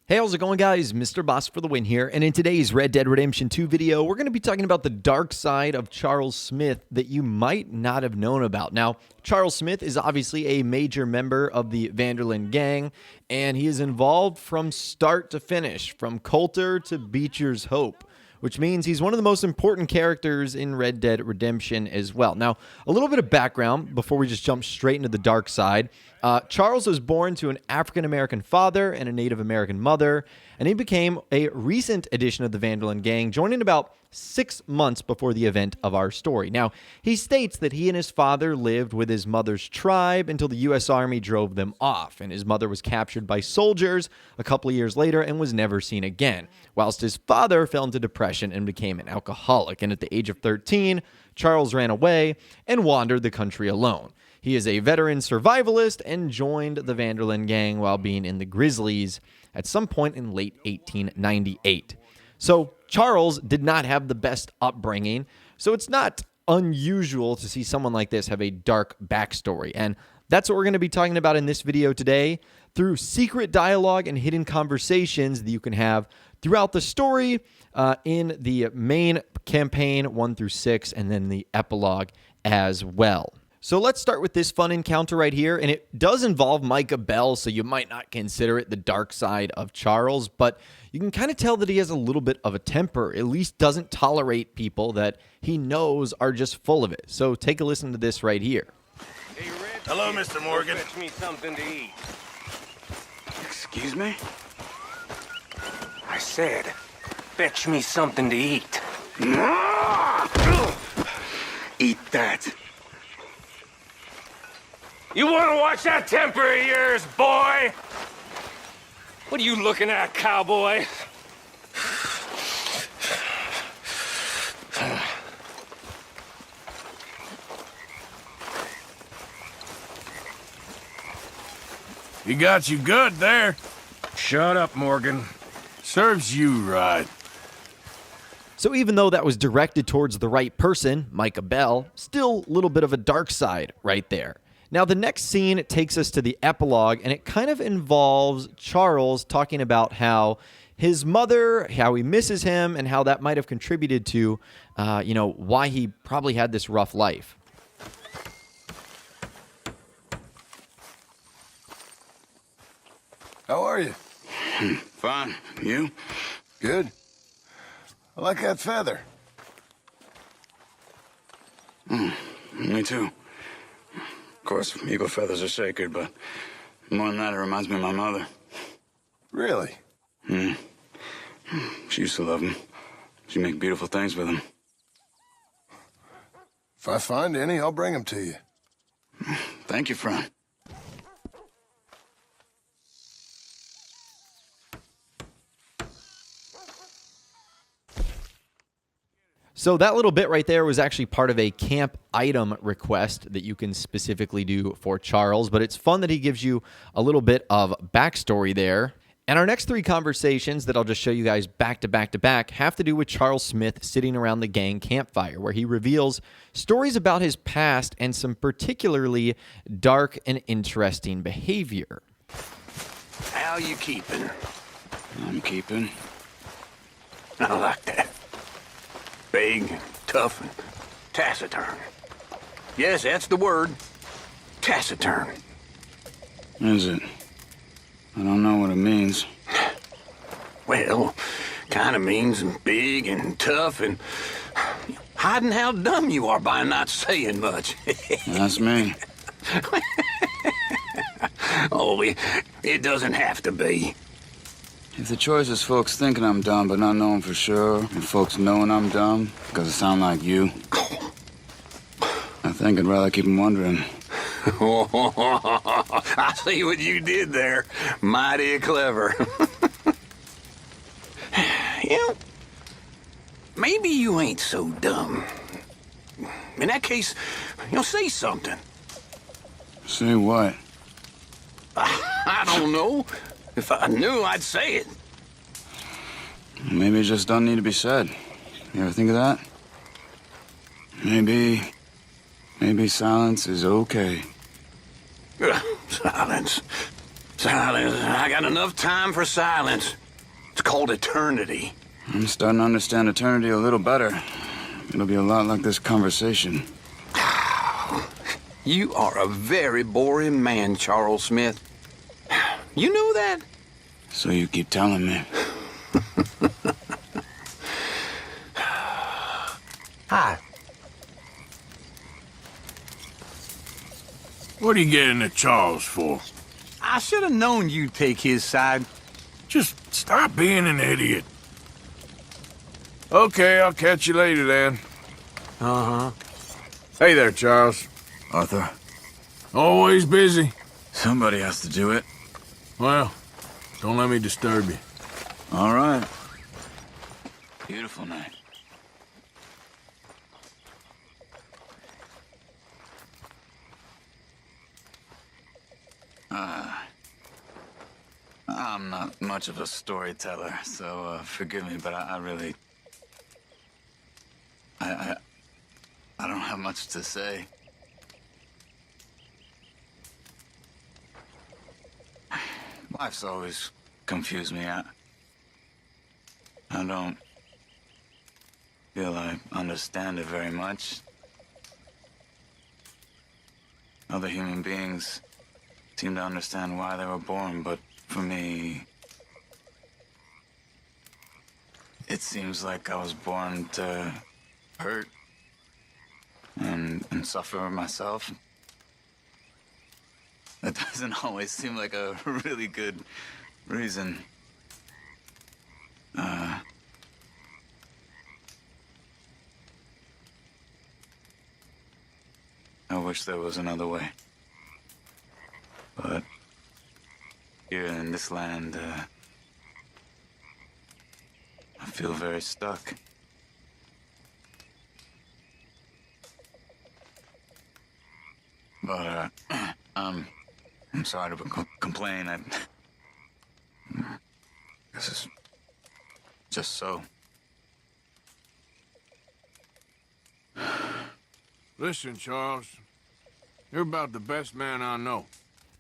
Hey, how's it going, guys? Mr. Boss for the win here, and in today's Red Dead Redemption 2 video, we're going to be talking about the dark side of Charles Smith that you might not have known about. Now, Charles Smith is obviously a major member of the Van der Linde gang, and he is involved from start to finish, from Coulter to Beecher's Hope, which means he's one of the most important characters in Red Dead Redemption as well. Now, a little bit of background before we just jump straight into the dark side. Charles was born to an African-American father and a Native American mother, and he became a recent addition of the Van der Linde gang, joining about 6 months before the event of our story. Now, he states that he and his father lived with his mother's tribe until the U.S. Army drove them off, and his mother was captured by soldiers a couple of years later and was never seen again, whilst his father fell into depression and became an alcoholic, and at the age of 13, Charles ran away and wandered the country alone. He is a veteran survivalist and joined the Van der Linde gang while being in the Grizzlies at some point in late 1898. So Charles did not have the best upbringing, so it's not unusual to see someone like this have a dark backstory. And that's what we're going to be talking about in this video today, through secret dialogue and hidden conversations that you can have throughout the story, in the main campaign 1 through 6, and then the epilogue as well. So let's start with this fun encounter right here, and it does involve Micah Bell, so you might not consider it the dark side of Charles, but you can kind of tell that he has a little bit of a temper, at least doesn't tolerate people that he knows are just full of it. So take a listen to this right here. Hey, Red, hello, Mr. Morgan. Fetch me something to eat. Excuse me? I said, fetch me something to eat. Eat that. You want to watch that temper of yours, boy? What are you looking at, cowboy? He got you good there. Shut up, Morgan. Serves you right. So even though that was directed towards the right person, Micah Bell, still a little bit of a dark side right there. Now, the next scene takes us to the epilogue, and it kind of involves Charles talking about how his mother, how he misses him, and how that might have contributed to, why he probably had this rough life. How are you? Fine. You? Good. I like that feather. Me too. Of course, eagle feathers are sacred, but more than that, it reminds me of my mother. Really? She used to love them. She'd make beautiful things with them. If I find any, I'll bring them to you. Thank you, friend. So that little bit right there was actually part of a camp item request that you can specifically do for Charles, but it's fun that he gives you a little bit of backstory there. And our next 3 conversations that I'll just show you guys back to back to back have to do with Charles Smith sitting around the gang campfire, where he reveals stories about his past and some particularly dark and interesting behavior. How you keeping? I'm keeping. I like that. Big, tough, and taciturn. Yes, that's the word. Taciturn. Is it? I don't know what it means. Well, kind of means big and tough and hiding how dumb you are by not saying much. That's me. Oh, it doesn't have to be. If the choice is folks thinking I'm dumb but not knowing for sure, and folks knowing I'm dumb because I sound like you, I think I'd rather keep them wondering. I see what you did there. Mighty clever. Maybe you ain't so dumb. In that case, say something. Say what? I don't know. If I knew, I'd say it. Maybe it just doesn't need to be said. You ever think of that? Maybe silence is okay. Silence. Silence. I got enough time for silence. It's called eternity. I'm starting to understand eternity a little better. It'll be a lot like this conversation. You are a very boring man, Charles Smith. You know that? So you keep telling me. Hi. What are you getting at Charles for? I should have known you'd take his side. Just stop being an idiot. Okay, I'll catch you later then. Uh-huh. Hey there, Charles. Arthur, Always busy? somebody has to do it. Well, don't let me disturb you. All right. Beautiful night. I'm not much of a storyteller, so forgive me, but I really... I don't have much to say. Life's always confused me. I don't feel I understand it very much. Other human beings seem to understand why they were born, but for me, it seems like I was born to hurt and suffer myself. That doesn't always seem like a really good reason. I wish there was another way. But here in this land, I feel very stuck. But, I'm sorry to complain. This is just so. Listen, Charles. You're about the best man I know.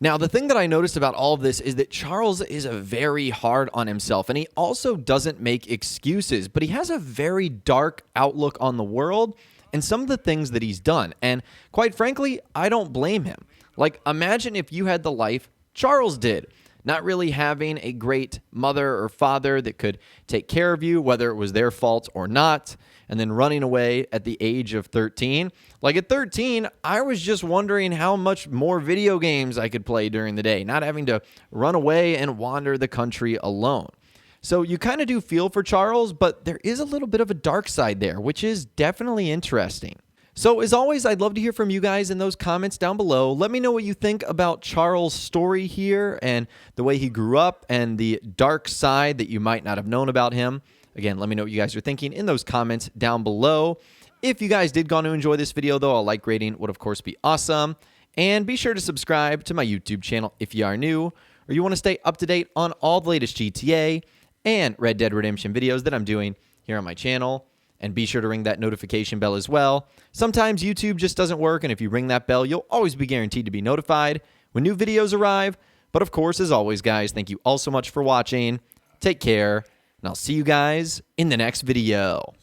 Now, the thing that I noticed about all of this is that Charles is a very hard on himself, and he also doesn't make excuses, but he has a very dark outlook on the world and some of the things that he's done. And quite frankly, I don't blame him. Like, imagine if you had the life Charles did, not really having a great mother or father that could take care of you, whether it was their fault or not, and then running away at the age of 13. Like at 13, I was just wondering how much more video games I could play during the day, not having to run away and wander the country alone. So you kind of do feel for Charles, but there is a little bit of a dark side there, which is definitely interesting. So as always, I'd love to hear from you guys in those comments down below. Let me know what you think about Charles' story here and the way he grew up and the dark side that you might not have known about him. Again, let me know what you guys are thinking in those comments down below. If you guys did go on to enjoy this video, though, a like rating would, of course, be awesome. And be sure to subscribe to my YouTube channel if you are new or you want to stay up to date on all the latest GTA and Red Dead Redemption videos that I'm doing here on my channel. And be sure to ring that notification bell as well. Sometimes YouTube just doesn't work, and if you ring that bell, you'll always be guaranteed to be notified when new videos arrive. But of course, as always, guys, thank you all so much for watching. Take care, and I'll see you guys in the next video.